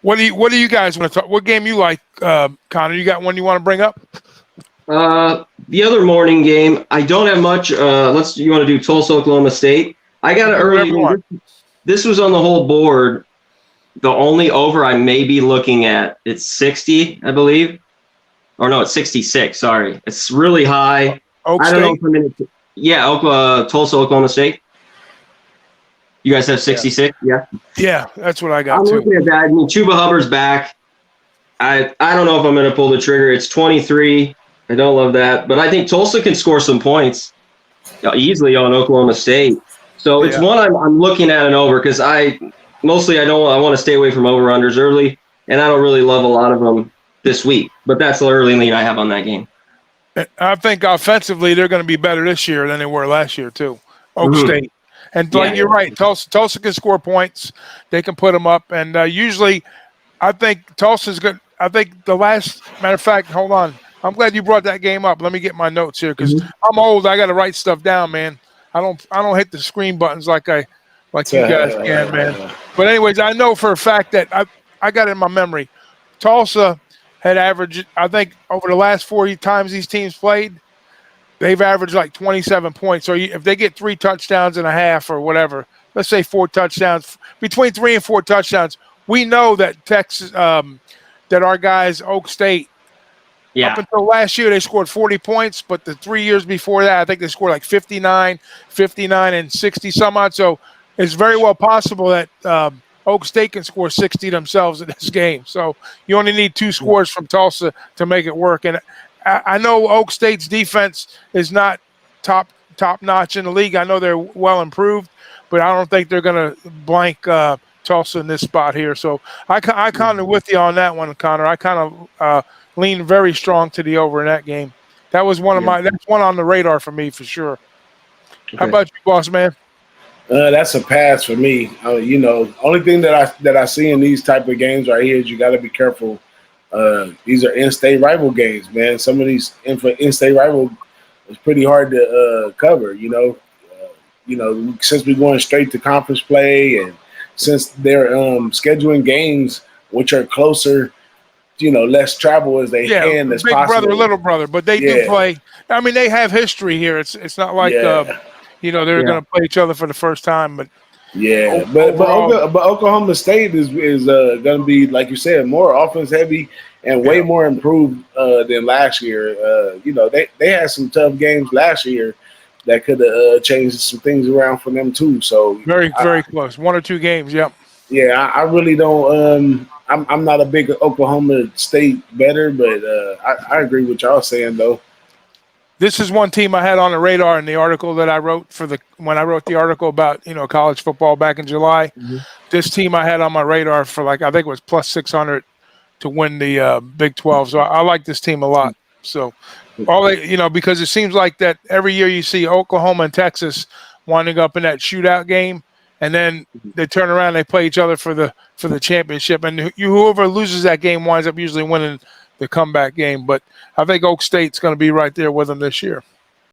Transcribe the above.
What do you guys want to talk? What game you like, Connor? You got one you want to bring up? The other morning game, I don't have much. You want to do Tulsa, Oklahoma State? I got it early. This was on the whole board. The only over I may be looking at, it's 60, I believe. Or no, it's 66. Sorry. It's really high. Oak I State? don't know if Tulsa, Oklahoma State. You guys have 66? Yeah. Yeah, that's what I got I'm too. looking at that. I mean, Chuba Hubbard's back. I don't know if I'm going to pull the trigger. It's 23. I don't love that. But I think Tulsa can score some points easily on Oklahoma State. So it's one I'm looking at an over because I want to stay away from over-unders early, and I don't really love a lot of them this week. But that's the early lean I have on that game. I think offensively they're going to be better this year than they were last year too. Oak State. And you're right, Tulsa can score points. They can put them up. And usually I think Tulsa's good. I think matter of fact, hold on. I'm glad you brought that game up. Let me get my notes here because I'm old. I got to write stuff down, man. I don't hit the screen buttons like you guys can, man. But anyways, I know for a fact that I got it in my memory. Tulsa had averaged, I think, over the last 40 times these teams played, they've averaged like 27 points. So if they get 3 touchdowns and a half or whatever, let's say 4 touchdowns, between 3 and 4 touchdowns, we know that Texas, that our guys, Oak State, up until last year, they scored 40 points, but the 3 years before that, I think they scored like 59, and 60 some odd. So it's very well possible that Oak State can score 60 themselves in this game. So you only need 2 scores from Tulsa to make it work. And I know Oak State's defense is not top notch in the league. I know they're well improved, but I don't think they're going to blank Tulsa in this spot here. So I kind of with you on that one, Connor. I kind of lean very strong to the over in that game. That was that's one on the radar for me for sure. Okay. How about you, boss man? That's a pass for me. Only thing that I see in these type of games right here is you got to be careful. These are in-state rival games, man. Some of these in-state rival is pretty hard to cover. Since we're going straight to conference play, and since they're scheduling games which are closer, less travel as they can as big possible. Brother, little brother, but they do play. I mean, they have history here. It's not like they're going to play each other for the first time, but. Yeah, but Oklahoma State is going to be, like you said, more offense heavy and way more improved than last year. They had some tough games last year that could have changed some things around for them too. So very close, 1 or 2 games. Yep. Yeah, I really don't. I'm not a big Oklahoma State bettor, but I agree with y'all saying though. This is one team I had on the radar in the article that I wrote when I wrote the article about college football back in July. Mm-hmm. This team I had on my radar for I think it was plus 600 to win the Big 12. So I like this team a lot. So because it seems like that every year you see Oklahoma and Texas winding up in that shootout game, and then they turn around, they play each other for the championship, and whoever loses that game winds up usually winning the comeback game. But I think Oak State's going to be right there with them this year.